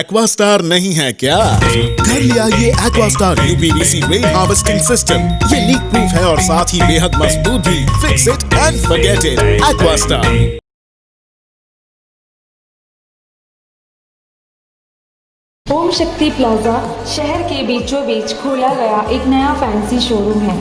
Aquastar नहीं है क्या? घर ले आइए Aquastar UPVC rain harvesting system. ये लीक प्रूफ है और साथ ही बेहद मजबूत भी। Fix it and forget it. Aquastar. Om Shakti plaza शहर के बीचों बीच खोला गया एक नया फैंसी शोरूम है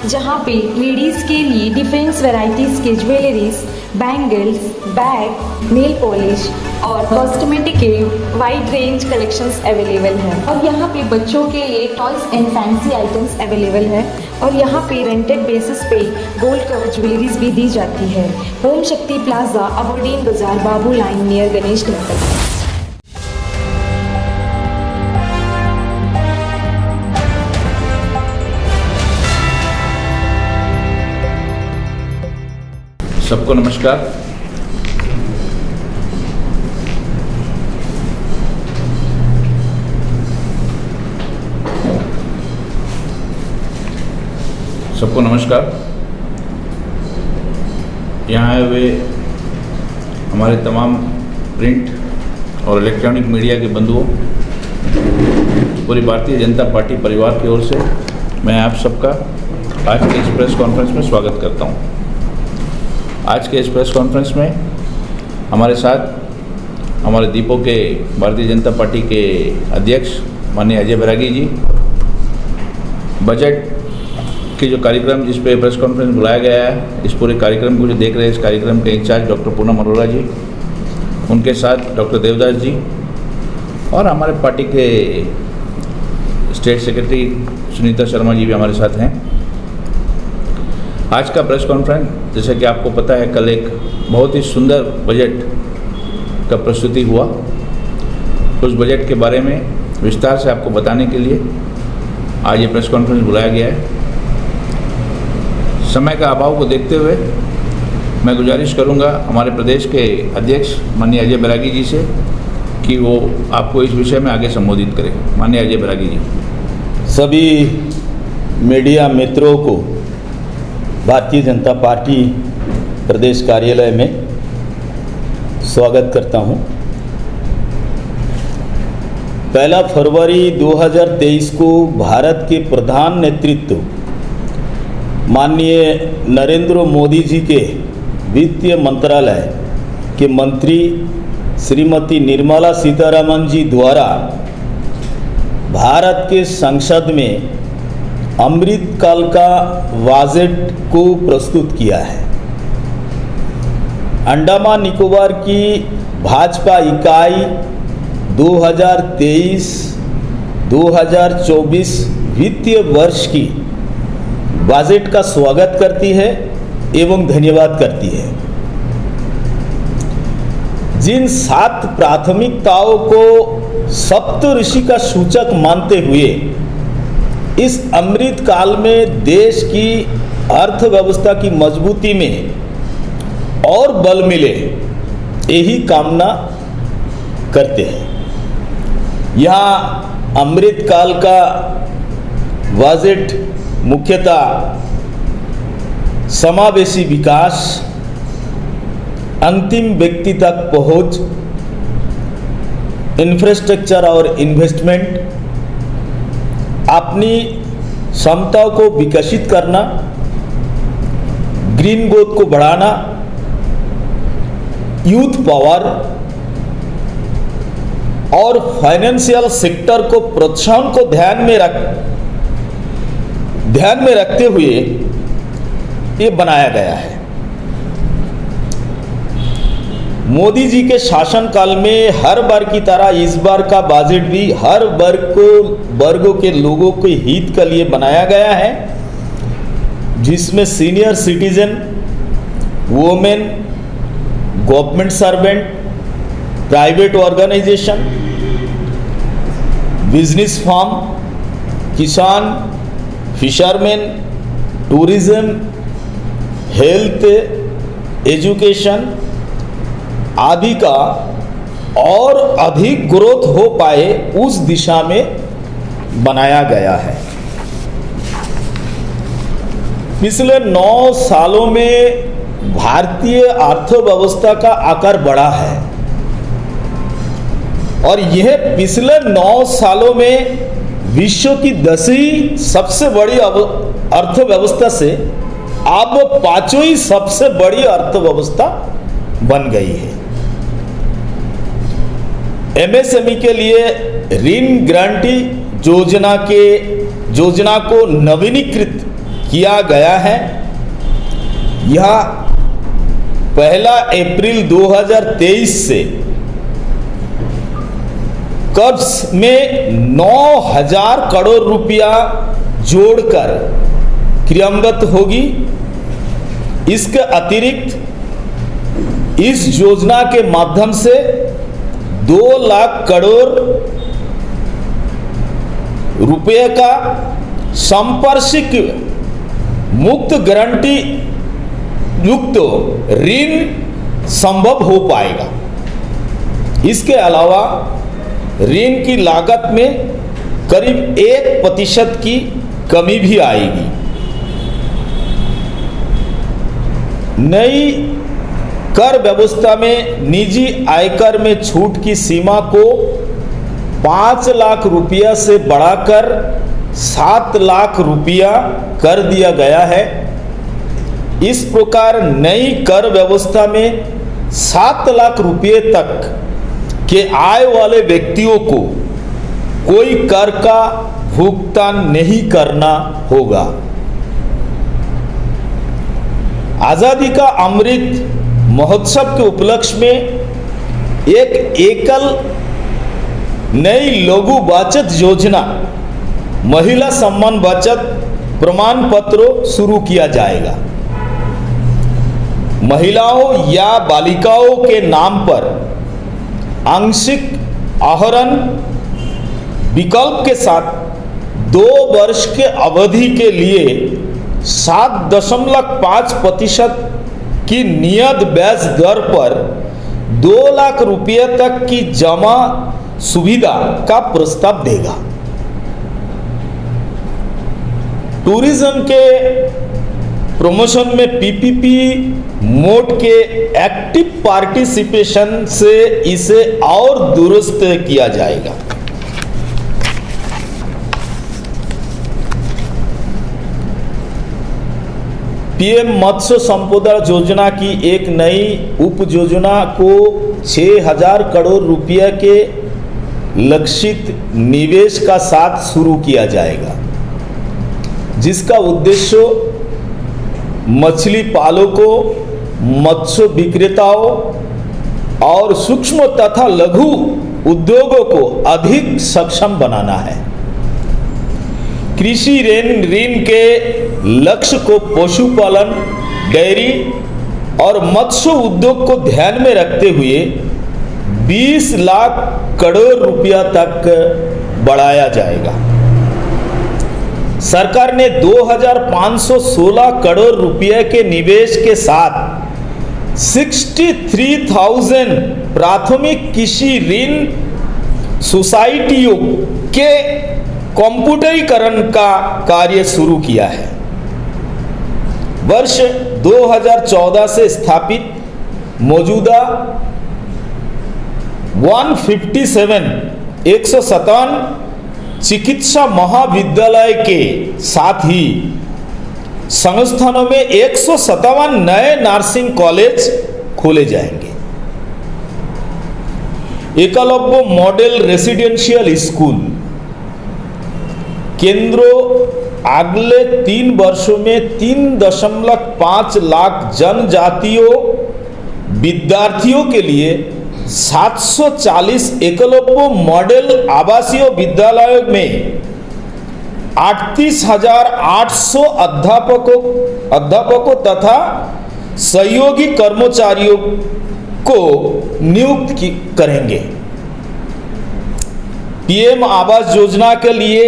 जहां पे लेडीज़ के लिए डिफरेंट वैरायटीज़ के jewelleries, bangles, bag, nail polish और कॉस्मेटिक के वाइड रेंज कलेक्शंस अवेलेबल है। और यहां पे बच्चों के लिए toys and fancy items available है और यहां पे रेंटेड बेसिस पे गोल्ड कवर ज्वेलरीज भी दी जाती है। ओम शक्ति प्लाजा, अबोडीन बाजार, बाबू लाइन नियर गणेश टेम्पल। सबको नमस्कार। सबको नमस्कार। यहाँ आए हुए हमारे तमाम प्रिंट और इलेक्ट्रॉनिक मीडिया के बंधुओं, पूरी भारतीय जनता पार्टी परिवार की ओर से मैं आप सबका आज के इस प्रेस कॉन्फ्रेंस में स्वागत करता हूँ। आज के इस प्रेस कॉन्फ्रेंस में हमारे साथ हमारे दीपों के भारतीय जनता पार्टी के अध्यक्ष माननीय अजय बैरागी जी, बजट के जो कार्यक्रम जिस पे प्रेस कॉन्फ्रेंस बुलाया गया है, इस पूरे कार्यक्रम को जो देख रहे हैं, इस कार्यक्रम के इंचार्ज डॉक्टर पूनम अरोड़ा जी, उनके साथ डॉक्टर देवदास जी और हमारे पार्टी के स्टेट सेक्रेटरी सुनीता शर्मा जी भी हमारे साथ हैं। आज का प्रेस कॉन्फ्रेंस, जैसा कि आपको पता है, कल एक बहुत ही सुंदर बजट का प्रस्तुति हुआ। उस बजट के बारे में विस्तार से आपको बताने के लिए आज ये प्रेस कॉन्फ्रेंस बुलाया गया है। समय का अभाव को देखते हुए मैं गुजारिश करूंगा हमारे प्रदेश के अध्यक्ष माननीय अजय बैरागी जी से कि वो आपको इस विषय में आगे संबोधित करें। माननीय अजय बैरागी जी। सभी मीडिया मित्रों को भारतीय जनता पार्टी प्रदेश कार्यालय में स्वागत करता हूं। 1 फरवरी 2023 को भारत के प्रधान नेतृत्व माननीय नरेंद्र मोदी जी के वित्तीय मंत्रालय के मंत्री श्रीमती निर्मला सीतारमण जी द्वारा भारत के संसद में अमृतकाल का बजट को प्रस्तुत किया है। अंडमान निकोबार की भाजपा इकाई 2023-2024 वित्तीय वर्ष की बजट का स्वागत करती है एवं धन्यवाद करती है। जिन 7 प्राथमिकताओं को सप्तऋषि का सूचक मानते हुए इस अमृत काल में देश की अर्थव्यवस्था की मजबूती में और बल मिले, यही कामना करते हैं। यहाँ अमृत काल का बजट मुख्यतः समावेशी विकास, अंतिम व्यक्ति तक पहुंच, इंफ्रास्ट्रक्चर और इन्वेस्टमेंट, अपनी क्षमताओं को विकसित करना, ग्रीन ग्रोथ को बढ़ाना, यूथ पावर और फाइनेंशियल सेक्टर को प्रोत्साहन को ध्यान में रखते हुए ये बनाया गया है। मोदी जी के शासनकाल में हर बार की तरह इस बार का बजट भी हर वर्गों के लोगों के हित के लिए बनाया गया है, जिसमें senior citizen, women, government servant, private organisation, business firm, किसान, फिशरमैन, टूरिज्म, हेल्थ, एजुकेशन आदि का और अधिक ग्रोथ हो पाए उस दिशा में बनाया गया है। पिछले 9 सालों में भारतीय अर्थव्यवस्था का आकार बढ़ा है। और यह पिछले 9 सालों में विश्व की 10वीं सबसे बड़ी अर्थव्यवस्था से अब 5वीं सबसे बड़ी अर्थव्यवस्था बन गई है। एमएसएमई के लिए ऋण गारंटी योजना को नवीनीकृत किया गया है। यह 1 अप्रैल 2023 से कर्ज में 9,000 करोड़ रुपया जोड़कर क्रियान्वित होगी। इसके अतिरिक्त इस योजना के माध्यम से 2 लाख करोड़ रुपए का संपार्श्विक मुक्त गारंटी युक्त ऋण संभव हो पाएगा। इसके अलावा ऋण की लागत में करीब 1% की कमी भी आएगी। नई कर व्यवस्था में निजी आयकर में छूट की सीमा को 5 लाख रुपया से बढ़ाकर 7 लाख रुपया कर दिया गया है। इस प्रकार नई कर व्यवस्था में 7 लाख रुपये तक के आय वाले व्यक्तियों को कोई कर का भुगतान नहीं करना होगा। आजादी का अमृत महोत्सव के उपलक्ष्य में एक एकल नई लघु बचत योजना महिला सम्मान बचत प्रमाण पत्र शुरू किया जाएगा। महिलाओं या बालिकाओं के नाम पर आंशिक आहरण विकल्प के साथ 2 वर्ष के अवधि के लिए 7.5% की नियत ब्याज दर पर 2 लाख रुपये तक की जमा सुविधा का प्रस्ताव देगा। टूरिज्म के प्रमोशन में पीपीपी मोड के एक्टिव पार्टिसिपेशन से इसे और दुरुस्त किया जाएगा। पीएम मत्स्य संपदा योजना की एक नई उप योजना को 6,000 करोड़ रुपये के लक्षित निवेश का साथ शुरू किया जाएगा, जिसका उद्देश्य मछली पालकों, मत्स्य विक्रेताओं और सूक्ष्म तथा लघु उद्योगों को अधिक सक्षम बनाना है। कृषि ऋण के लक्ष्य को पशुपालन, डेयरी और मत्स्य उद्योग को ध्यान में रखते हुए 20 लाख करोड़ रुपया तक बढ़ाया जाएगा। सरकार ने 2,516 करोड़ रुपए के निवेश के साथ 63,000 प्राथमिक कृषि ऋण सोसाइटियों के कंप्यूटरीकरण का कार्य शुरू किया है। वर्ष 2014 से स्थापित मौजूदा 157 चिकित्सा महाविद्यालय के साथ ही संस्थानों में 157 नए नर्सिंग कॉलेज खोले जाएंगे। एकलव्य मॉडल रेसिडेंशियल स्कूल केंद्रों अगले 3 वर्षों में 3.5 लाख जनजातीयों विद्यार्थियों के लिए 740 एकलव्य मॉडल आवासीय विद्यालयों में 38,800 अध्यापकों तथा सहयोगी कर्मचारियों को नियुक्त करेंगे। पीएम आवास योजना के लिए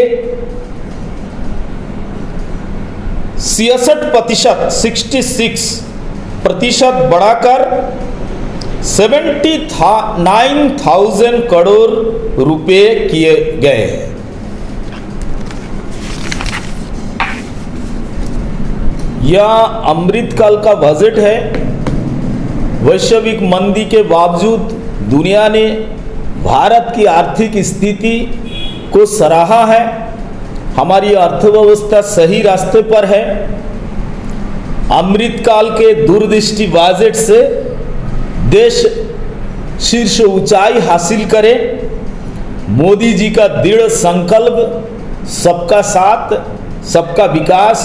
66% बढ़ाकर 79,000 करोड़ रुपए किए गए हैं। यह अमृतकाल का बजट है। वैश्विक मंदी के बावजूद दुनिया ने भारत की आर्थिक स्थिति को सराहा है। हमारी अर्थव्यवस्था सही रास्ते पर है। अमृतकाल के दूरदृष्टि बजट से देश शीर्ष ऊंचाई हासिल करे। मोदी जी का दृढ़ संकल्प सबका साथ, सबका विकास,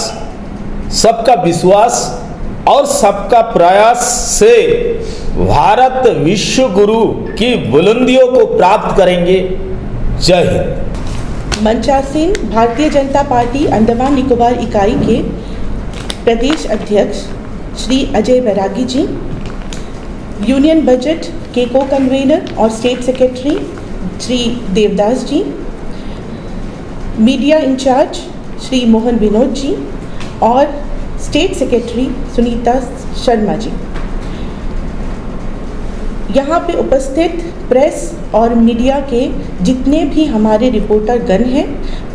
सबका विश्वास और सबका प्रयास से भारत विश्व गुरु की बुलंदियों को प्राप्त करेंगे। जय हिंद। मंचासीन भारतीय जनता पार्टी अंडमान निकोबार इकाई के प्रदेश अध्यक्ष श्री अजय बैरागी जी, यूनियन बजट के को कन्वीनर और स्टेट सेक्रेटरी श्री देवदास जी, मीडिया इंचार्ज श्री मोहन विनोद जी और स्टेट सेक्रेटरी सुनीता शर्मा जी, यहाँ पे उपस्थित प्रेस और मीडिया के जितने भी हमारे रिपोर्टर गण हैं,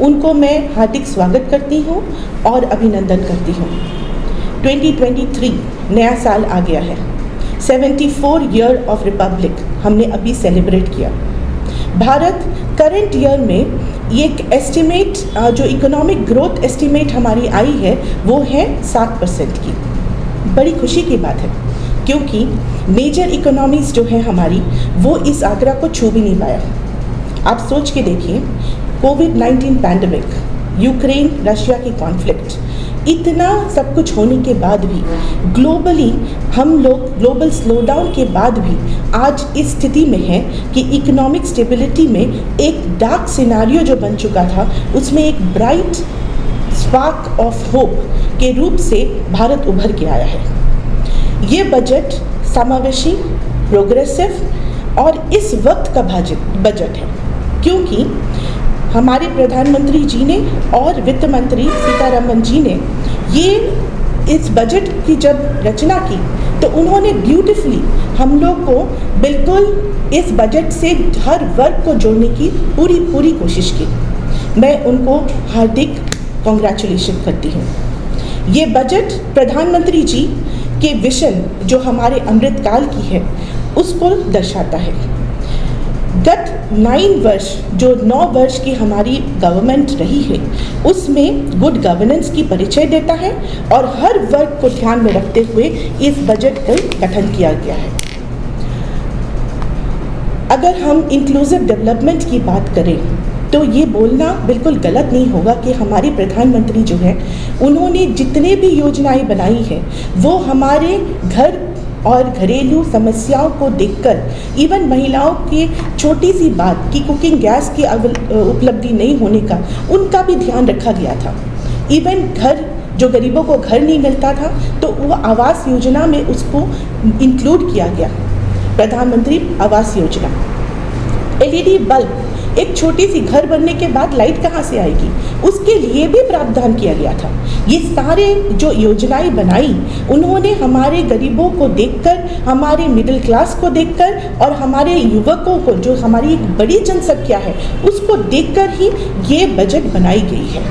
उनको मैं हार्दिक स्वागत करती हूँ और अभिनंदन करती हूँ। 2023 नया साल आ गया है। 74 ईयर ऑफ रिपब्लिक हमने अभी सेलिब्रेट किया। भारत करंट ईयर में एक एस्टिमेट, जो इकोनॉमिक ग्रोथ एस्टिमेट हमारी आई है, वो है 7% की। बड़ी खुशी की बात है, क्योंकि मेजर इकोनॉमीज जो है हमारी, वो इस आंकड़ा को छू भी नहीं पाया। आप सोच के देखिए, कोविड-19 पैंडमिक, यूक्रेन रशिया की कॉन्फ्लिक्ट, इतना सब कुछ होने के बाद भी ग्लोबली हम लोग ग्लोबल स्लोडाउन के बाद भी आज इस स्थिति में है कि इकोनॉमिक स्टेबिलिटी में एक डार्क सिनारियो जो बन चुका था, उसमें एक ब्राइट स्पार्क ऑफ होप के रूप से भारत उभर के आया है। ये बजट समावेशी, प्रोग्रेसिव और इस वक्त का बजट है, क्योंकि हमारे प्रधानमंत्री जी ने और वित्त मंत्री सीतारमण जी ने ये इस बजट की जब रचना की, तो उन्होंने ब्यूटीफुली हम लोग को बिल्कुल इस बजट से हर वर्ग को जोड़ने की पूरी कोशिश की। मैं उनको हार्दिक कॉन्ग्रेचुलेशन करती हूँ। ये बजट प्रधानमंत्री जी के विजन जो हमारे अमृतकाल की है, उसको दर्शाता है। गत 9 वर्ष की हमारी गवर्नमेंट रही है, उसमें गुड गवर्नेंस की परिचय देता है और हर वर्ग को ध्यान में रखते हुए इस बजट का गठन किया गया है। अगर हम इंक्लूसिव डेवलपमेंट की बात करें, तो ये बोलना बिल्कुल गलत नहीं होगा कि हमारे प्रधानमंत्री जो है, उन्होंने जितने भी योजनाएं बनाई हैं, वो हमारे घर और घरेलू समस्याओं को देखकर, इवन महिलाओं की छोटी सी बात कि कुकिंग गैस की उपलब्धि नहीं होने का, उनका भी ध्यान रखा गया था। इवन घर, जो गरीबों को घर नहीं मिलता था, तो वो आवास योजना में उसको इंक्लूड किया गया। प्रधानमंत्री आवास योजना, LED बल्ब, एक छोटी सी घर बनने के बाद लाइट कहाँ से आएगी, उसके लिए भी प्रावधान किया गया था। ये सारे जो योजनाएं बनाई, उन्होंने हमारे गरीबों को देखकर, हमारे मिडिल क्लास को देखकर और हमारे युवकों को, जो हमारी एक बड़ी जनसंख्या है, उसको देखकर ही ये बजट बनाई गई है।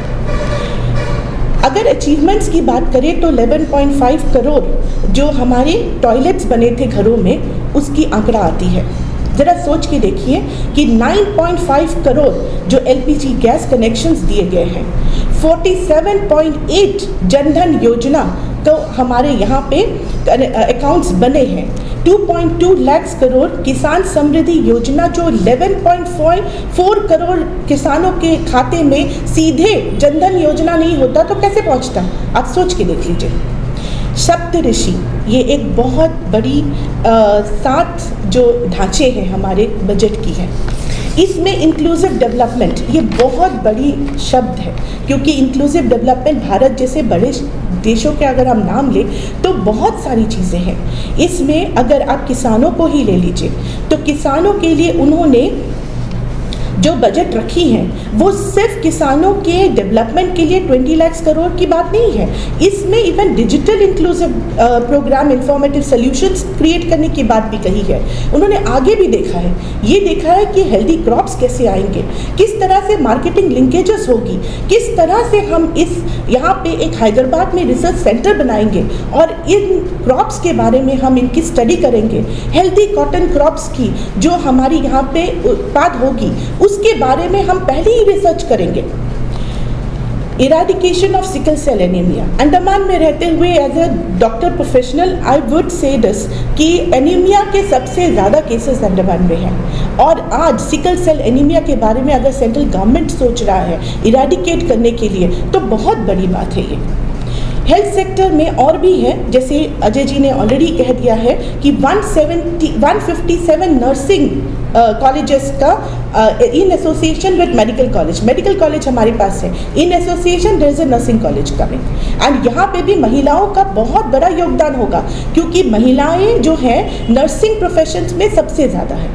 अगर अचीवमेंट्स की बात करें तो 11.5 करोड़ जो हमारे टॉयलेट्स बने थे घरों में, उसकी आंकड़ा आती है। ज़रा सोच के देखिए कि 9.5 करोड़ जो LPG गैस कनेक्शंस दिए गए हैं, 47.8 जनधन योजना तो हमारे यहाँ पे अकाउंट्स बने हैं, 2.2 लाख करोड़ किसान समृद्धि योजना जो 11.4 करोड़ किसानों के खाते में सीधे जनधन योजना नहीं होता तो कैसे पहुँचता, आप सोच के देख लीजिए। सप्तऋषि, ये एक बहुत बड़ी 7 जो ढांचे हैं हमारे बजट की है। इसमें इंक्लूसिव डेवलपमेंट, ये बहुत बड़ी शब्द है, क्योंकि इंक्लूसिव डेवलपमेंट भारत जैसे बड़े देशों के अगर हम नाम लें तो बहुत सारी चीज़ें हैं। इसमें अगर आप किसानों को ही ले लीजिए, तो किसानों के लिए उन्होंने जो बजट रखी है वो सिर्फ किसानों के डेवलपमेंट के लिए 20 लाख करोड़ की बात नहीं है। इसमें even digital inclusive programme, informative solutions create करने की बात भी कही है। उन्होंने आगे भी देखा है, ये देखा है कि हेल्दी क्रॉप्स कैसे आएंगे, किस तरह से मार्केटिंग लिंकेजेस होगी, किस तरह से हम इस यहाँ पे एक हैदराबाद में रिसर्च सेंटर बनाएंगे और इन क्रॉप्स के बारे में हम इनकी स्टडी करेंगे। हेल्दी कॉटन क्रॉप्स की जो हमारी यहाँ पे उत्पाद होगी उसके बारे में हम पहले ही रिसर्च करेंगे। Eradication of sickle cell anaemia, Andaman में रहते हुए as a doctor professional I would say this कि एनीमिया के सबसे ज़्यादा केसेस अंडमान में हैं और आज सिकल सेल एनीमिया के बारे में अगर सेंट्रल गवर्नमेंट सोच रहा है इराडिकेट करने के लिए तो बहुत बड़ी बात है ये। हेल्थ सेक्टर में और भी है, जैसे अजय जी ने ऑलरेडी कह दिया है कि 157 नर्सिंग कॉलेजेस का in association with medical college हमारे पास है, in association there is a nursing college coming and यहाँ पे भी महिलाओं का बहुत बड़ा योगदान होगा क्योंकि महिलाएं जो हैं नर्सिंग प्रोफेशंस में सबसे ज़्यादा है।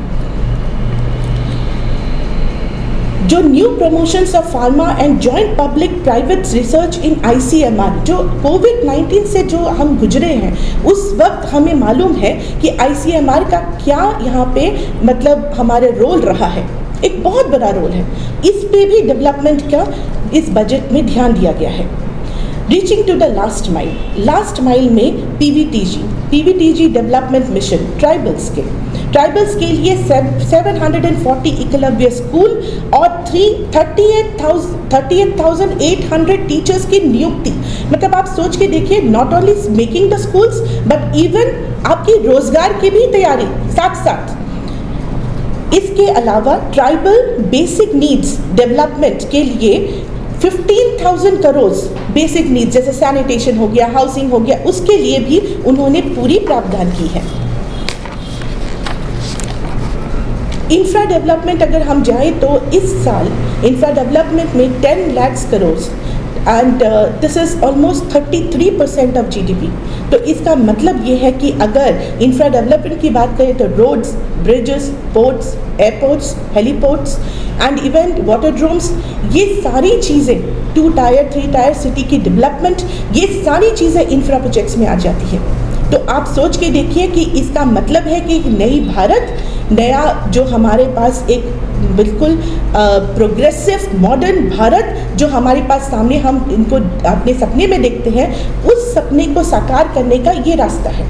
जो new promotions of pharma and joint public private research in ICMR, जो कोविड-19 से जो हम गुजरे हैं उस वक्त हमें मालूम है कि ICMR का क्या यहाँ पे मतलब हमारे रोल रहा है, एक बहुत बड़ा रोल है। इस पे भी डेवलपमेंट का इस बजट में ध्यान दिया गया है। Reaching to the last mile में PVTG डेवलपमेंट मिशन ट्राइबल्स के लिए 740 एकलव्य स्कूल और 38,800 टीचर्स की नियुक्ति। मतलब आप सोच के देखिए, not only making the schools but even आपकी रोजगार की भी तैयारी साथ साथ। इसके अलावा ट्राइबल बेसिक नीड्स डेवलपमेंट के लिए 15,000 करोड़ बेसिक नीड्स जैसे सैनिटेशन हो गया, हाउसिंग हो गया, उसके लिए भी उन्होंने पूरी प्रावधान की है। इंफ्रा डेवलपमेंट अगर हम जाएं तो इस साल इंफ्रा डेवलपमेंट में 10 lakh crore and this is almost 33% of GDP। तो इसका मतलब ये है कि अगर इंफ्रा डेवलपमेंट की बात करें तो roads, bridges, ports, airports, heliports and even waterdromes, ये सारी चीज़ें 2 टायर 3 टायर सिटी की डेवलपमेंट, ये सारी चीज़ें इंफ्रा प्रोजेक्ट्स में आ जाती है। तो आप सोच के देखिए कि इसका मतलब है कि नई भारत, नया जो हमारे पास एक बिल्कुल प्रोग्रेसिव मॉडर्न भारत जो हमारे पास सामने हम इनको अपने सपने में देखते हैं, उस सपने को साकार करने का ये रास्ता है।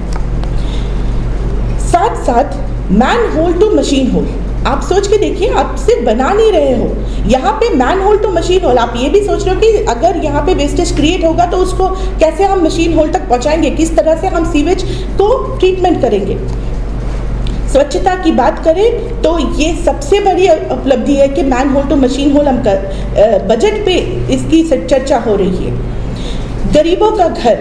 साथ साथ manhole to machine hole, आप सोच के देखिए, आप सिर्फ बना नहीं रहे हो, यहाँ पे manhole to machine hole, आप ये भी सोच रहे हो कि अगर यहाँ पे वेस्टेज क्रिएट होगा तो उसको कैसे हम मशीन होल तक पहुँचाएंगे, किस तरह से हम सीवेज को ट्रीटमेंट करेंगे। स्वच्छता की बात करें तो ये सबसे बड़ी उपलब्धि है कि manhole to machine hole हम बजट पे इसकी चर्चा हो रही है। गरीबों का घर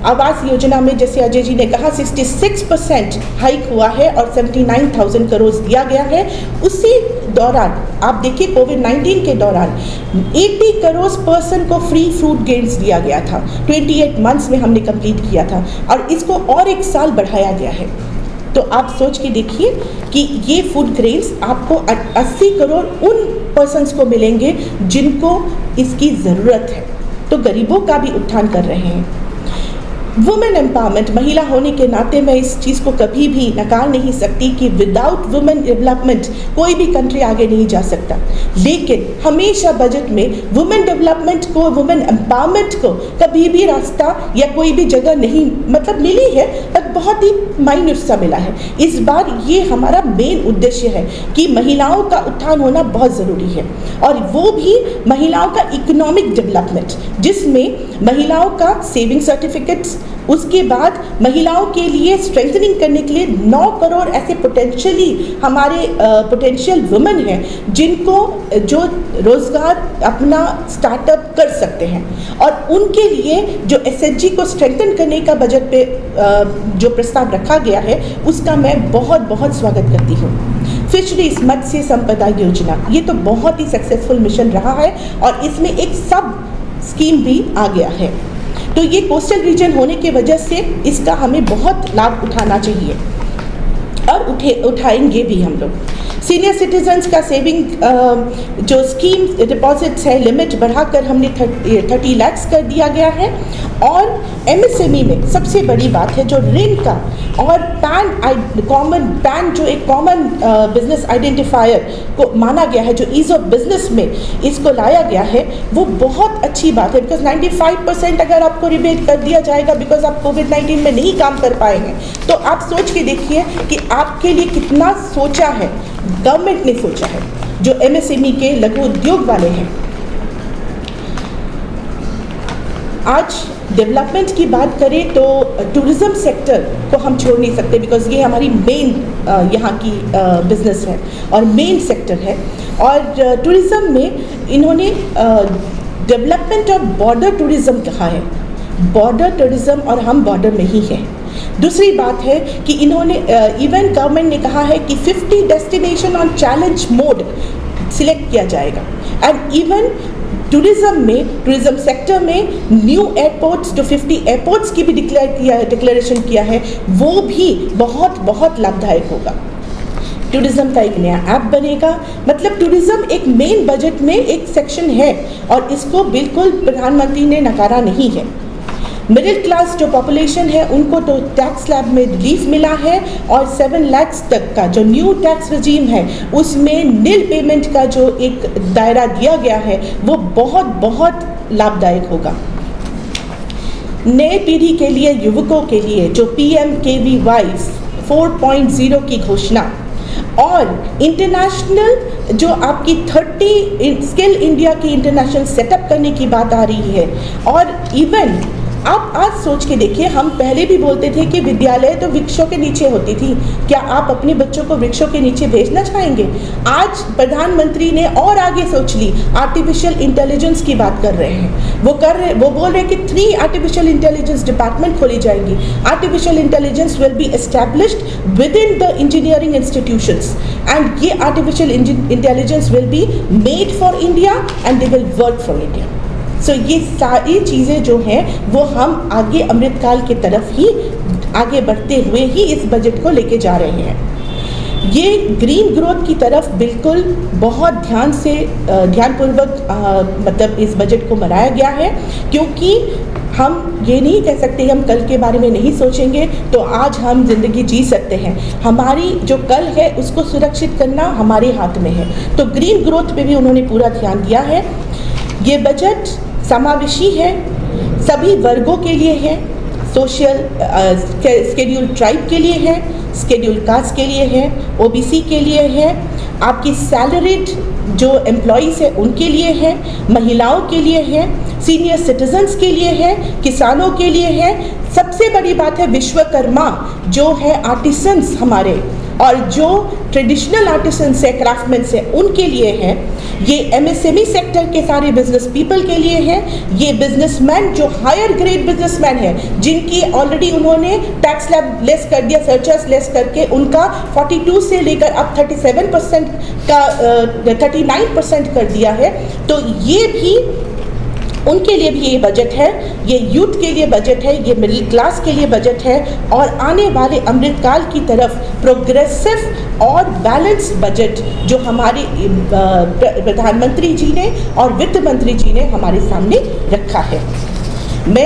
आवास योजना में जैसे अजय जी ने कहा 66% हाइक हुआ है और 79,000 करोड़ दिया गया है। उसी दौरान आप देखिए कोविड-19 के दौरान 80 करोड़ पर्सन को फ्री फूड ग्रेन्स दिया गया था, 28 मंथ्स में हमने कंप्लीट किया था और इसको और एक साल बढ़ाया गया है। तो आप सोच के देखिए कि ये फूड ग्रेन्स आपको 80 करोड़ उन पर्सन्स को मिलेंगे जिनको इसकी ज़रूरत है। तो गरीबों का भी उत्थान कर रहे हैं। वुमेन एम्पावरमेंट, महिला होने के नाते मैं इस चीज़ को कभी भी नकार नहीं सकती कि विदाउट वुमेन डेवलपमेंट कोई भी कंट्री आगे नहीं जा सकता। लेकिन हमेशा बजट में वुमेन डेवलपमेंट को, वुमेन एम्पावरमेंट को कभी भी रास्ता या कोई भी जगह नहीं मतलब मिली है, पर बहुत ही माइन्यूट सा मिला है। इस बार ये हमारा मेन उद्देश्य है कि महिलाओं का उत्थान होना बहुत ज़रूरी है और वो भी महिलाओं का इकोनॉमिक डेवलपमेंट, जिसमें महिलाओं का सेविंग सर्टिफिकेट्स, उसके बाद महिलाओं के लिए स्ट्रेंथनिंग करने के लिए 9 करोड़ ऐसे पोटेंशियली हमारे पोटेंशियल वुमेन हैं जिनको जो रोज़गार अपना स्टार्टअप कर सकते हैं और उनके लिए जो SHG को स्ट्रेंथन करने का बजट पे जो प्रस्ताव रखा गया है उसका मैं बहुत बहुत स्वागत करती हूँ। फिशरीज मत्स्य संपदा योजना, ये तो बहुत ही सक्सेसफुल मिशन रहा है और इसमें एक सब स्कीम भी आ गया है। तो ये कोस्टल रीजन होने की वजह से इसका हमें बहुत लाभ उठाना चाहिए और उठाएंगे भी हम लोग। सीनियर सिटीजन्स का सेविंग जो स्कीम डिपॉजिट्स है लिमिट बढ़ाकर हमने 30 लाख कर दिया गया है। और MSME में सबसे बड़ी बात है जो ऋण का और पैन जो एक कॉमन बिजनेस आइडेंटिफायर को माना गया है, जो ईज ऑफ बिजनेस में इसको लाया गया है, वो बहुत अच्छी बात है। बिकॉज 95% अगर आपको रिबेट कर दिया जाएगा बिकॉज आप कोविड-19 में नहीं काम कर पाए हैं, तो आप सोच के देखिए कि आपके लिए कितना सोचा है गवर्नमेंट ने, सोचा है जो MSME के लघु उद्योग वाले हैं। आज डेवलपमेंट की बात करें तो टूरिज़्म सेक्टर को हम छोड़ नहीं सकते बिकॉज ये हमारी मेन यहाँ की बिजनेस है और मेन सेक्टर है। और टूरिज़्म में इन्होंने डेवलपमेंट ऑफ बॉर्डर टूरिज़्म कहा है। बॉर्डर टूरिज़्म और हम बॉर्डर में ही हैं। दूसरी बात है कि इन्होंने इवन गवर्नमेंट ने कहा है कि 50 destination on challenge mode select किया जाएगा। एंड इवन टूरिज़्म सेक्टर में न्यू एयरपोर्ट्स जो 50 एयरपोर्ट्स की भी डिक्लेरेशन किया है, वो भी बहुत बहुत लाभदायक होगा। टूरिज़्म का एक नया ऐप बनेगा। मतलब टूरिज़्म एक मेन बजट में एक सेक्शन है और इसको बिल्कुल प्रधानमंत्री ने नकारा नहीं है। मिडिल क्लास जो पॉपुलेशन है उनको तो टैक्स स्लैब में रिलीफ मिला है और 7 लाख तक का जो न्यू टैक्स रजीम है उसमें नील पेमेंट का जो एक दायरा दिया गया है वो बहुत बहुत लाभदायक होगा। नए पीढ़ी के लिए, युवकों के लिए जो PMKVY 4.0 की घोषणा और इंटरनेशनल जो आपकी 30 स्किल इंडिया की इंटरनेशनल सेटअप करने की बात आ रही है। और इवन आप आज सोच के देखिए, हम पहले भी बोलते थे कि विद्यालय तो वृक्षों के नीचे होती थी। क्या आप अपने बच्चों को वृक्षों के नीचे भेजना चाहेंगे? आज प्रधानमंत्री ने और आगे सोच ली, आर्टिफिशियल इंटेलिजेंस की बात कर रहे हैं। वो बोल रहे हैं कि 3 आर्टिफिशियल इंटेलिजेंस डिपार्टमेंट खोली जाएंगी। Artificial intelligence will be established within the engineering institutions and ये artificial intelligence will be made for India and they will work for India. So ये सारी चीज़ें जो हैं वो हम आगे अमृतकाल की तरफ ही आगे बढ़ते हुए ही इस बजट को लेके जा रहे हैं। ये ग्रीन ग्रोथ की तरफ बिल्कुल बहुत ध्यानपूर्वक मतलब इस बजट को बनाया गया है, क्योंकि हम ये नहीं कह सकते हम कल के बारे में नहीं सोचेंगे तो आज हम जिंदगी जी सकते हैं। हमारी जो कल है उसको सुरक्षित करना हमारे हाथ में है। तो ग्रीन ग्रोथ पे भी उन्होंने पूरा ध्यान दिया है। ये बजट समावेशी है, सभी वर्गों के लिए है, सोशल स्केड्यूल ट्राइब के लिए है, स्केड्यूल कास्ट के लिए है, OBC के लिए है, आपकी सैलरीड जो एम्प्लॉइज़ है उनके लिए है, महिलाओं के लिए है, सीनियर सिटीजन्स के लिए है, किसानों के लिए है। सबसे बड़ी बात है विश्वकर्मा जो है आर्टिसंस हमारे और जो ट्रेडिशनल आर्टिसंस है, क्राफ्टमैन्स है, उनके लिए है। ये MSME सेक्टर के सारे बिजनेस पीपल के लिए है। ये बिजनेसमैन जो हायर ग्रेड बिजनेसमैन है जिनकी ऑलरेडी उन्होंने टैक्स स्लैब लेस कर दिया, सरचार्ज लेस करके उनका 42 से लेकर अब 37% का 39% कर दिया है। तो ये भी उनके लिए भी ये बजट है, ये यूथ के लिए बजट है, ये मिडिल क्लास के लिए बजट है और आने वाले अमृतकाल की तरफ प्रोग्रेसिव और बैलेंस बजट जो हमारे प्रधानमंत्री जी ने और वित्त मंत्री जी ने हमारे सामने रखा है। मैं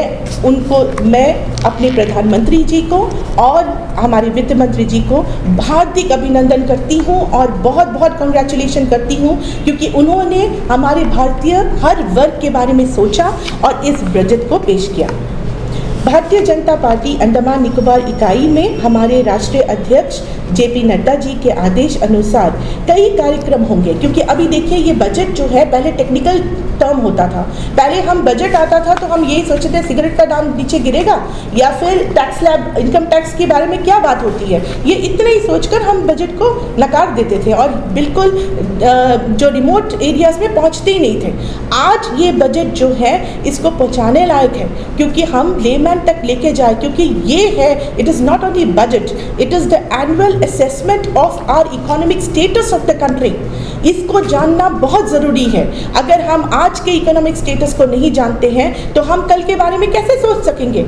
अपने प्रधानमंत्री जी को और हमारे वित्त मंत्री जी को हार्दिक अभिनंदन करती हूँ और बहुत बहुत कंग्रेचुलेशन करती हूँ, क्योंकि उन्होंने हमारे भारतीय हर वर्ग के बारे में सोचा और इस बजट को पेश किया। भारतीय जनता पार्टी अंडमान निकोबार इकाई में हमारे राष्ट्रीय अध्यक्ष JP नड्डा जी के आदेश अनुसार कई कार्यक्रम होंगे, क्योंकि अभी देखिए ये बजट जो है पहले टेक्निकल टर्म होता था। पहले हम बजट आता था तो हम यही सोचते थे सिगरेट का दाम नीचे गिरेगा या फिर टैक्स स्लैब इनकम टैक्स के बारे में क्या बात होती है, ये इतना ही सोचकर हम बजट को नकार देते थे और बिल्कुल जो रिमोट एरियाज में पहुंचते ही नहीं थे। आज ये बजट जो है इसको पहुंचाने लायक है, क्योंकि हम लेमैन तक लेके जाए, क्योंकि ये है it is not only budget, it is the annual assessment of our economic status of the country. इसको जानना बहुत ज़रूरी है। अगर हम आज के इकोनॉमिक स्टेटस को नहीं जानते हैं तो हम कल के बारे में कैसे सोच सकेंगे।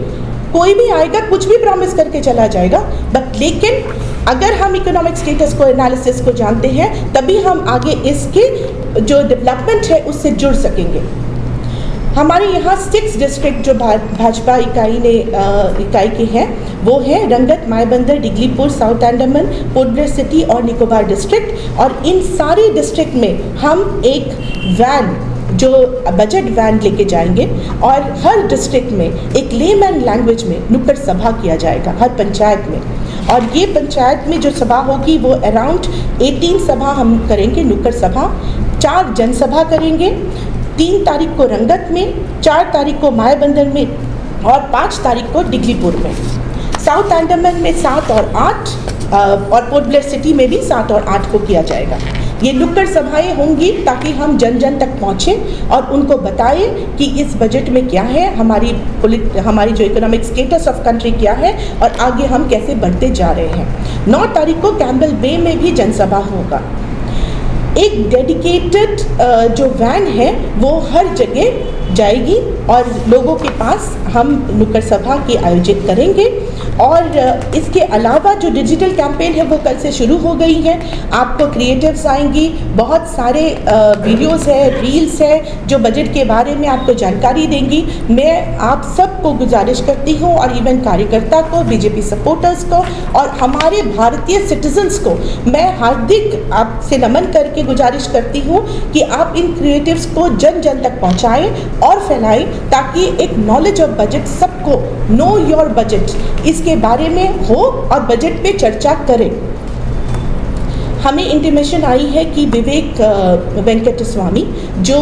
कोई भी आएगा कुछ भी प्रॉमिस करके चला जाएगा, बट लेकिन अगर हम इकोनॉमिक स्टेटस को एनालिसिस को जानते हैं तभी हम आगे इसके जो डेवलपमेंट है उससे जुड़ सकेंगे। हमारे यहाँ 6 डिस्ट्रिक्ट जो भाजपा इकाई के हैं वो है रंगत, Mayabunder, Diglipur, south Andaman, port Blair city और निकोबार डिस्ट्रिक्ट। और इन सारे डिस्ट्रिक्ट में हम एक वैन जो बजट वैन लेके जाएंगे और हर डिस्ट्रिक्ट में एक लेमैन लैंग्वेज में नुक्कड़ सभा किया जाएगा हर पंचायत में। और ये पंचायत में जो सभा होगी वो अराउंड 18 सभा हम करेंगे, नुक्कड़ सभा, 4 जनसभा करेंगे। 3 तारीख को रंगत में, 4 तारीख को मायाबंदर में और 5 तारीख को डिगलीपुर में। साउथ अंडमान में 7 और 8 और पोर्ट ब्लेयर सिटी में भी 7 और 8 को किया जाएगा। ये नुक्कड़ सभाएं होंगी ताकि हम जन जन तक पहुँचें और उनको बताएं कि इस बजट में क्या है, हमारी जो इकोनॉमिक स्टेटस ऑफ कंट्री क्या है और आगे हम कैसे बढ़ते जा रहे हैं। 9 तारीख को कैम्पबेल बे में भी जनसभा होगा। एक डेडिकेटेड जो वैन है वो हर जगह जाएगी और लोगों के पास हम नुक्कड़ सभा की आयोजित करेंगे। और इसके अलावा जो डिजिटल कैंपेन है वो कल से शुरू हो गई है। आपको क्रिएटिव्स आएंगी, बहुत सारे वीडियोस है, रील्स है जो बजट के बारे में आपको जानकारी देंगी। मैं आप सबको गुजारिश करती हूँ और इवन कार्यकर्ता को, बीजेपी सपोर्टर्स को और हमारे भारतीय सिटीजन्स को मैं हार्दिक आपसे नमन करके गुजारिश करती हूँ कि आप इन क्रिएटिव्स को जन जन तक पहुँचाएँ और फैलाएं ताकि एक नॉलेज ऑफ बजट सबको, नो योर बजट, इसके बारे में हो और बजट पे चर्चा करें। हमें इंटीमेशन आई है कि विवेक वेंकट स्वामी जो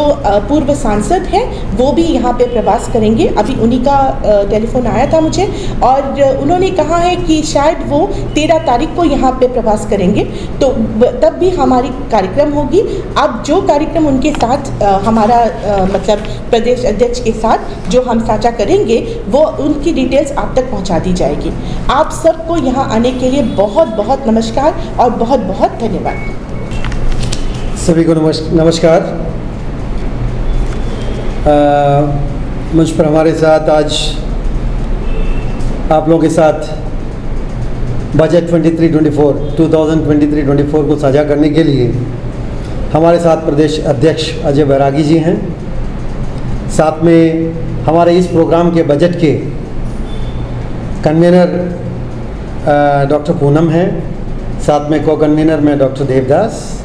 पूर्व सांसद हैं वो भी यहाँ पे प्रवास करेंगे। अभी उन्हीं का टेलीफोन आया था मुझे और उन्होंने कहा है कि शायद वो 13 तारीख को यहाँ पे प्रवास करेंगे, तो तब भी हमारी कार्यक्रम होगी। अब जो कार्यक्रम उनके साथ हमारा मतलब प्रदेश अध्यक्ष के साथ जो हम साझा करेंगे वो उनकी डिटेल्स आप तक पहुँचा दी जाएगी। आप सबको यहाँ आने के लिए बहुत बहुत नमस्कार और बहुत बहुत धन्यवाद। सभी को नमस्कार। मुझ पर हमारे साथ आज आप लोगों के साथ बजट 2023-24 को साझा करने के लिए हमारे साथ प्रदेश अध्यक्ष अजय बैरागी जी हैं। साथ में हमारे इस प्रोग्राम के बजट के कन्वीनर डॉक्टर पूनम हैं, साथ में को कन्वीनर में डॉक्टर देवदास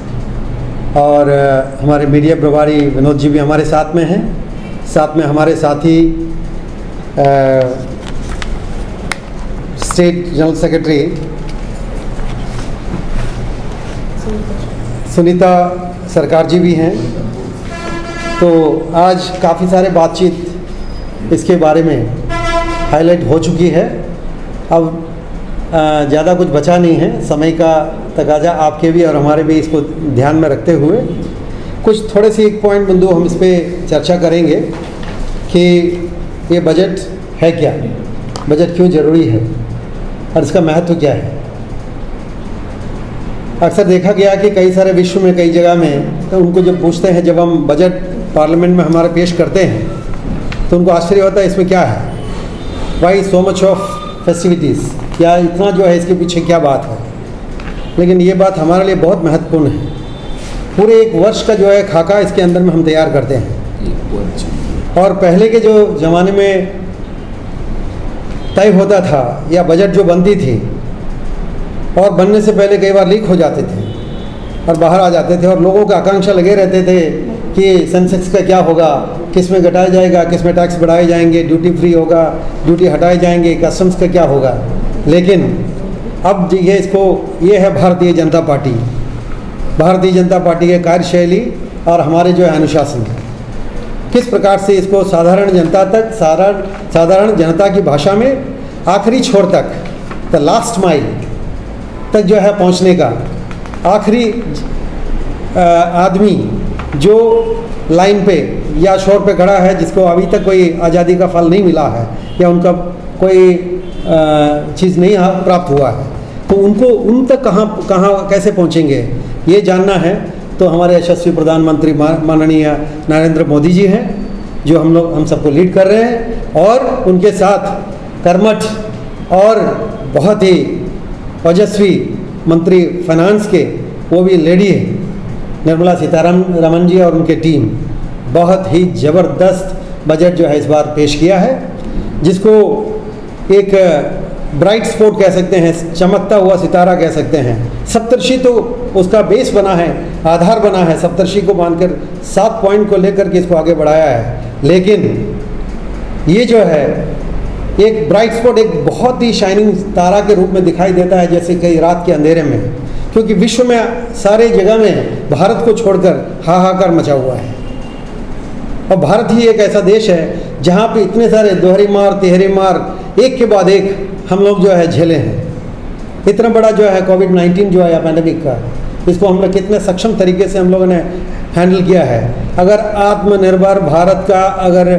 और हमारे मीडिया प्रभारी विनोद जी भी हमारे साथ में हैं। साथ में हमारे साथी स्टेट जनरल सेक्रेटरी सुनीता सरकार जी भी हैं। तो आज काफ़ी सारे बातचीत इसके बारे में हाईलाइट हो चुकी है। अब ज़्यादा कुछ बचा नहीं है, समय का तकाजा आपके भी और हमारे भी इसको ध्यान में रखते हुए कुछ थोड़े से एक पॉइंट बिंदु हम इस पर चर्चा करेंगे कि ये बजट है क्या, बजट क्यों ज़रूरी है और इसका महत्व क्या है। अक्सर देखा गया कि कई सारे विश्व में कई जगह में तो उनको जब पूछते हैं, जब हम बजट पार्लियामेंट में हमारे पेश करते हैं तो उनको आश्चर्य होता है इसमें क्या है, why so much of festivities, क्या इतना जो है इसके पीछे क्या बात है। लेकिन ये बात हमारे लिए बहुत महत्वपूर्ण है। पूरे एक वर्ष का जो है खाका इसके अंदर में हम तैयार करते हैं। और पहले के जो ज़माने में तय होता था या बजट जो बनती थी और बनने से पहले कई बार लीक हो जाते थे और बाहर आ जाते थे और लोगों का आकांक्षा लगे रहते थे कि सेंसेक्स का क्या होगा, किस में घटाया जाएगा, किस में टैक्स बढ़ाए जाएंगे, ड्यूटी फ्री होगा, ड्यूटी हटाए जाएंगे, कस्टम्स का क्या होगा। लेकिन अब ये है भारतीय जनता पार्टी। भारतीय जनता पार्टी की कार्यशैली और हमारे जो है अनुशासन, किस प्रकार से इसको साधारण जनता तक, साधारण जनता की भाषा में आखिरी छोर तक, द लास्ट माइल तक जो है पहुंचने का, आखिरी आदमी जो लाइन पे या शोर पे खड़ा है, जिसको अभी तक कोई आज़ादी का फल नहीं मिला है या उनका कोई चीज़ नहीं प्राप्त हुआ है, तो उनको उन तक कहाँ कैसे पहुँचेंगे ये जानना है। तो हमारे यशस्वी प्रधानमंत्री माननीय नरेंद्र मोदी जी हैं जो हम सबको लीड कर रहे हैं और उनके साथ कर्मठ और बहुत ही ओजस्वी मंत्री फाइनेंस के, वो भी लेडी है, निर्मला सीतारमण जी और उनके टीम, बहुत ही ज़बरदस्त बजट जो है इस बार पेश किया है, जिसको एक ब्राइट स्पॉट कह सकते हैं, चमकता हुआ सितारा कह सकते हैं। सप्तर्षि तो उसका बेस बना है, आधार बना है, सप्तर्षि को मानकर 7 पॉइंट को लेकर के इसको आगे बढ़ाया है। लेकिन ये जो है एक ब्राइट स्पॉट, एक बहुत ही शाइनिंग तारा के रूप में दिखाई देता है, जैसे कई रात के अंधेरे में, क्योंकि विश्व में सारे जगह में भारत को छोड़कर हाहाकार मचा हुआ है। और भारत ही एक ऐसा देश है जहाँ पे इतने सारे दोहरी मार तिहरी मार एक के बाद एक हम लोग जो है झेले हैं। इतना बड़ा जो है कोविड-19 जो है पैंडेमिक का, इसको हम लोग कितने सक्षम तरीके से हम लोगों ने हैंडल किया है। अगर आत्मनिर्भर भारत का, अगर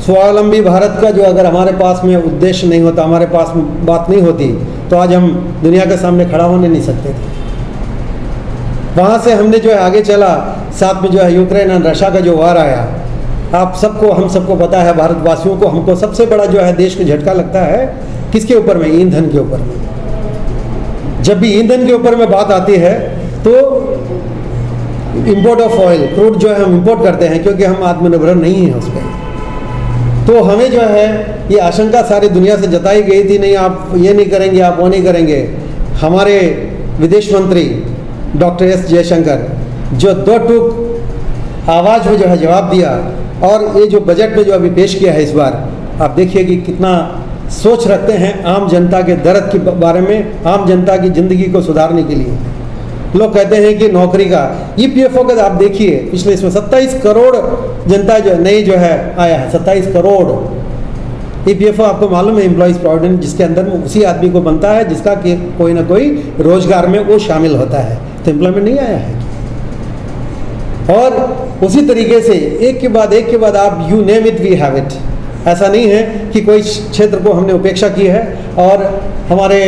स्वावलंबी भारत का जो अगर हमारे पास में उद्देश्य नहीं होता, हमारे पास बात नहीं होती, तो आज हम दुनिया के सामने खड़ा होने नहीं सकते थे। वहाँ से हमने जो है आगे चला, साथ में जो है यूक्रेन और रशिया का जो वार आया, आप सबको, हम सबको पता है, भारतवासियों को, हमको सबसे बड़ा जो है देश को झटका लगता है किसके ऊपर में? ईंधन के ऊपर में। जब भी ईंधन के ऊपर में बात आती है तो इंपोर्ट ऑफ ऑयल, क्रूड जो है हम इंपोर्ट करते हैं, क्योंकि हम आत्मनिर्भर नहीं हैं उस पर। तो हमें जो है ये आशंका सारी दुनिया से जताई गई थी, नहीं आप ये नहीं करेंगे, आप वो नहीं करेंगे। हमारे विदेश मंत्री डॉक्टर एस जयशंकर जो 2 टूक आवाज़ में जो है जवाब दिया, और ये जो बजट में जो अभी पेश किया है इस बार, आप देखिए कि कितना सोच रखते हैं आम जनता के दर्द के बारे में, आम जनता की ज़िंदगी को सुधारने के लिए। लोग कहते हैं कि नौकरी का EPFO का आप देखिए, पिछले इसमें 27 करोड़ जनता जो नई जो है आया है, 27 करोड़। EPFO आपको मालूम है, एम्प्लॉइज प्रोविडेंट, जिसके अंदर में उसी आदमी को बनता है जिसका कि कोई ना कोई रोजगार में वो शामिल होता है, तो एम्प्लॉयमेंट नहीं आया है। और उसी तरीके से एक के बाद आप you name it we have it. ऐसा नहीं है कि कोई क्षेत्र को हमने उपेक्षा की है और हमारे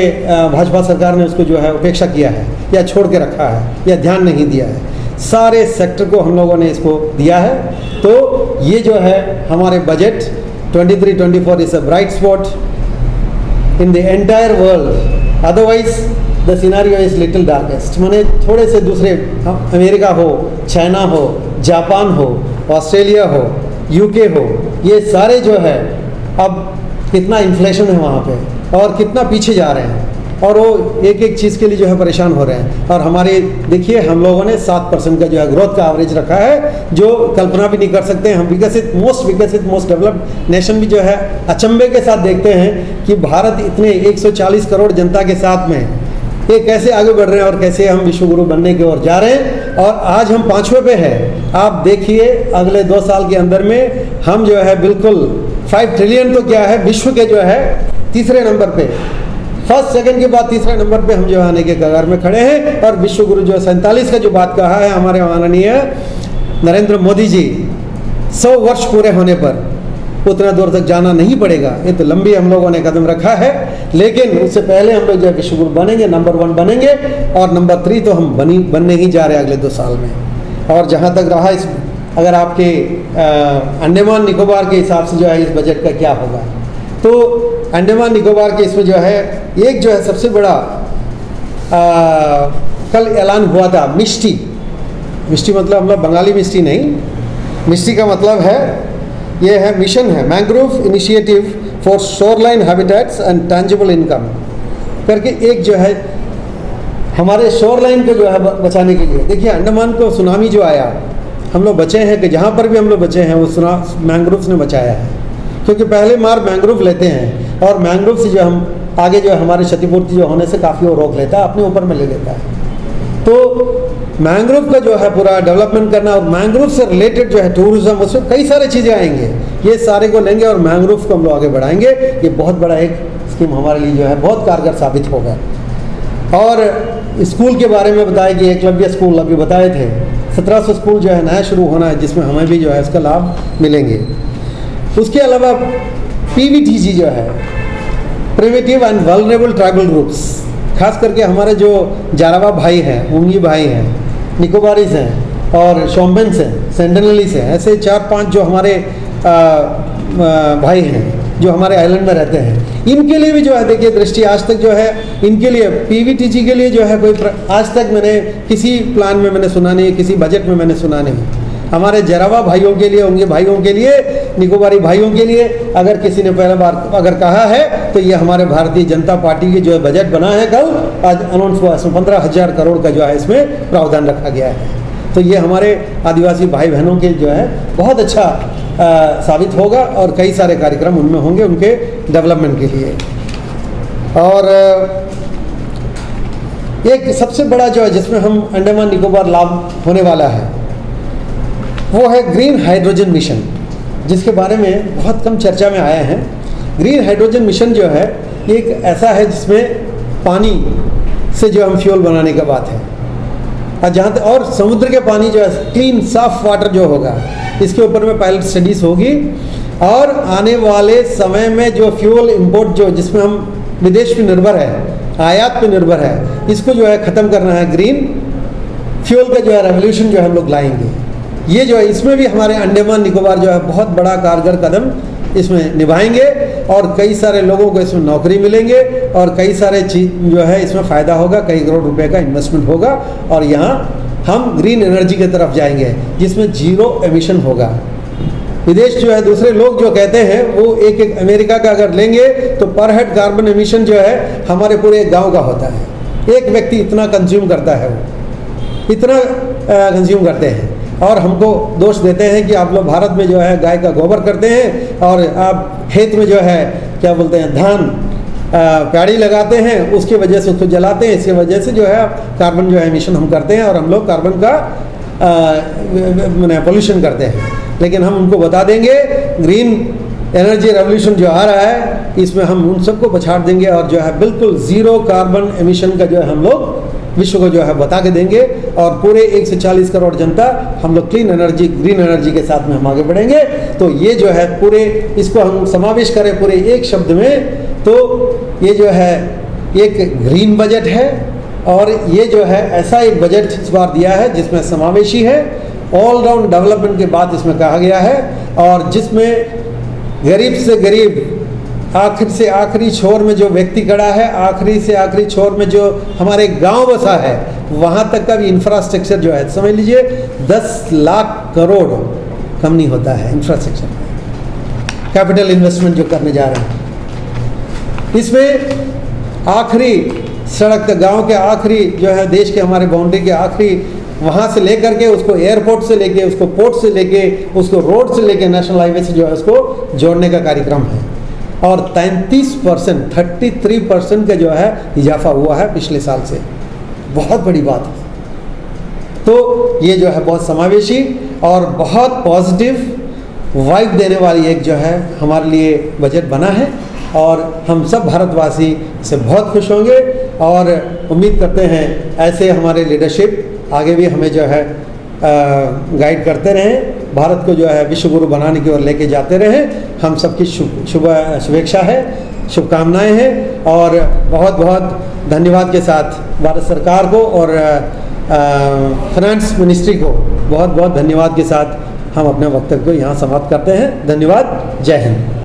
भाजपा सरकार ने उसको जो है उपेक्षा किया है या छोड़ के रखा है या ध्यान नहीं दिया है। सारे सेक्टर को हम लोगों ने इसको दिया है। तो ये जो है हमारे budget 23-24 is a bright spot in the entire world, otherwise the scenario is little darkest. माने थोड़े से दूसरे, अमेरिका हो, चाइना हो, जापान हो, ऑस्ट्रेलिया हो, यूके हो, ये सारे जो है अब कितना इन्फ्लेशन है वहाँ पे और कितना पीछे जा रहे हैं, और वो एक एक चीज़ के लिए जो है परेशान हो रहे हैं। और हमारे देखिए हम लोगों ने 7% का जो है ग्रोथ का एवरेज रखा है, जो कल्पना भी नहीं कर सकते हैं। हम विकसित मोस्ट डेवलप्ड नेशन भी जो है अचंभे के साथ देखते हैं कि भारत इतने 140 करोड़ जनता के साथ में ये कैसे आगे बढ़ रहे हैं और कैसे हम विश्वगुरु बनने की ओर जा रहे हैं। और आज हम 5वें पे हैं। आप देखिए अगले 2 साल के अंदर में हम जो है बिल्कुल 5 ट्रिलियन तो क्या है, विश्व के जो है 3रे नंबर पे, फर्स्ट सेकंड के बाद 3रे नंबर पे हम जो आने के कगार में खड़े हैं। और विश्वगुरु जो 47 का जो बात कहा है हमारे माननीय नरेंद्र मोदी जी, 100 वर्ष पूरे होने पर उतना दूर तक जाना नहीं पड़ेगा। ये तो लंबी हम लोगों ने कदम रखा है, लेकिन उससे पहले हम लोग जो विश्वगुरु बनेंगे, नंबर 1 बनेंगे, और नंबर 3 तो हम बनने ही जा रहे हैं अगले 2 साल में। और जहाँ तक रहा इस, अगर आपके अंडमान निकोबार के हिसाब से जो है इस बजट का क्या होगा, तो अंडमान निकोबार के इसमें जो है एक जो है सबसे बड़ा कल ऐलान हुआ था, मिष्टी मतलब हम लोग बंगाली मिष्टी नहीं, मिष्टी का मतलब है, ये है मिशन है mangrove initiative for shoreline habitats and tangible income करके, एक जो है हमारे शोरलाइन को जो है बचाने के लिए। देखिए अंडमान को सुनामी जो आया, हम लोग बचे हैं कि जहाँ पर भी हम लोग बचे हैं वो मैंग्रोव्स ने बचाया है, क्योंकि पहले मार मैंग्रोव लेते हैं और मैंग्रोव से जो हम आगे जो है हमारी क्षतिपूर्ति जो होने से काफ़ी वो रोक लेता है, अपने ऊपर में ले लेता है। तो मैंग्रोव का जो है पूरा डेवलपमेंट करना, और मैंग्रोव से रिलेटेड जो है टूरिज्म, उसमें कई सारे चीज़ें आएंगे, ये सारे को लेंगे और मैंग्रोव को हम लोग आगे बढ़ाएंगे। ये बहुत बड़ा एक स्कीम हमारे लिए जो है बहुत कारगर साबित होगा। और स्कूल के बारे में बताया कि एकलव्य स्कूल अभी बताए थे, 1700 स्कूल जो है नया शुरू होना है, जिसमें हमें भी जो है इसका लाभ मिलेंगे। उसके अलावा PVTG जो है primitive and vulnerable tribal groups, खास करके हमारे जो जारावा भाई हैं, उंगी भाई हैं, निकोबारीज हैं और शोम्बेन्स हैं, सेंटिनलीज हैं, ऐसे 4-5 जो हमारे भाई हैं जो हमारे आइलैंड में रहते हैं, इनके लिए भी जो है देखिए दृष्टि आज तक जो है इनके लिए पीवीटीजी के लिए जो है कोई आज तक मैंने किसी प्लान में मैंने सुना नहीं, किसी बजट में मैंने सुना नहीं। हमारे जरावा भाइयों के लिए, उनके भाइयों के लिए, निकोबारी भाइयों के लिए अगर किसी ने पहला बार अगर कहा है तो ये हमारे भारतीय जनता पार्टी की जो है बजट बना है, कल आज अनाउंस हुआ, इसमें 15,000 करोड़ का जो है इसमें प्रावधान रखा गया है। तो ये हमारे आदिवासी भाई बहनों के जो है बहुत अच्छा साबित होगा और कई सारे कार्यक्रम उनमें होंगे उनके डेवलपमेंट के लिए। और एक सबसे बड़ा जो है जिसमें हम अंडमान निकोबार लाभ होने वाला है वो है ग्रीन हाइड्रोजन मिशन, जिसके बारे में बहुत कम चर्चा में आए हैं। ग्रीन हाइड्रोजन मिशन जो है एक ऐसा है जिसमें पानी से जो हम फ्यूल बनाने का बात है, और समुद्र के पानी जो है क्लीन साफ वाटर जो होगा इसके ऊपर में पायलट स्टडीज होगी। और आने वाले समय में जो फ्यूल इंपोर्ट जो जिसमें हम विदेश पे निर्भर है, आयात पे निर्भर है, इसको जो है ख़त्म करना है। ग्रीन फ्यूल का जो है रेवोल्यूशन जो हम लोग लाएंगे। ये जो है इसमें भी हमारे अंडमान निकोबार जो है बहुत बड़ा कारगर कदम इसमें निभाएंगे और कई सारे लोगों को इसमें नौकरी मिलेंगे और कई सारे चीज़ जो है इसमें फ़ायदा होगा, कई करोड़ रुपए का इन्वेस्टमेंट होगा और यहाँ हम ग्रीन एनर्जी की तरफ जाएंगे जिसमें जीरो एमिशन होगा। विदेश जो है दूसरे लोग जो कहते हैं वो एक अमेरिका का अगर लेंगे तो पर हेड कार्बन एमिशन जो है हमारे पूरे गाँव का होता है। एक व्यक्ति इतना कंज्यूम करता है, वो इतना कंज्यूम करते हैं और हमको दोष देते हैं कि आप लोग भारत में जो है गाय का गोबर करते हैं और आप खेत में जो है क्या बोलते हैं धान प्याड़ी लगाते हैं, उसकी वजह से उसको जलाते हैं, इसकी वजह से जो है कार्बन जो है एमिशन हम करते हैं और हम लोग कार्बन का पोल्यूशन करते हैं। लेकिन हम उनको बता देंगे ग्रीन एनर्जी रेवोल्यूशन जो आ रहा है इसमें हम उन सबको पछाड़ देंगे और जो है बिल्कुल ज़ीरो कार्बन एमिशन का जो है हम लोग विश्व को जो है बता के देंगे और पूरे 140 करोड़ जनता हम लोग क्लीन एनर्जी ग्रीन एनर्जी के साथ में हम आगे बढ़ेंगे। तो ये जो है पूरे इसको हम समावेश करें पूरे एक शब्द में तो ये जो है एक ग्रीन बजट है और ये जो है ऐसा एक बजट इस बार दिया है जिसमें समावेशी है, ऑल राउंड डेवलपमेंट की बात इसमें कहा गया है और जिसमें गरीब से गरीब आखिर से आखिरी छोर में जो व्यक्ति खड़ा है, आखिरी से आखिरी छोर में जो हमारे गांव बसा है वहाँ तक का भी इंफ्रास्ट्रक्चर जो है समझ लीजिए 10 लाख करोड़ कम नहीं होता है इंफ्रास्ट्रक्चर कैपिटल इन्वेस्टमेंट जो करने जा रहे हैं। इसमें आखिरी सड़क तक गाँव के आखिरी जो है देश के हमारे बाउंड्री के आखिरी वहाँ से लेकर के उसको एयरपोर्ट से लेके उसको पोर्ट से लेके उसको रोड से लेके नेशनल हाईवे से जो है उसको जोड़ने का कार्यक्रम है और 33% 33% का जो है इजाफा हुआ है पिछले साल से, बहुत बड़ी बात है। तो ये जो है बहुत समावेशी और बहुत पॉजिटिव वाइब देने वाली एक जो है हमारे लिए बजट बना है और हम सब भारतवासी इससे बहुत खुश होंगे और उम्मीद करते हैं ऐसे हमारे लीडरशिप आगे भी हमें जो है गाइड करते रहें, भारत को जो है विश्व गुरु बनाने की ओर लेके जाते रहें। हम सबकी शुभेच्छा है, शुभकामनाएं हैं और बहुत बहुत धन्यवाद के साथ भारत सरकार को और फाइनेंस मिनिस्ट्री को बहुत बहुत धन्यवाद के साथ हम अपने वक्तव्य को यहाँ समाप्त करते हैं। धन्यवाद, जय हिंद।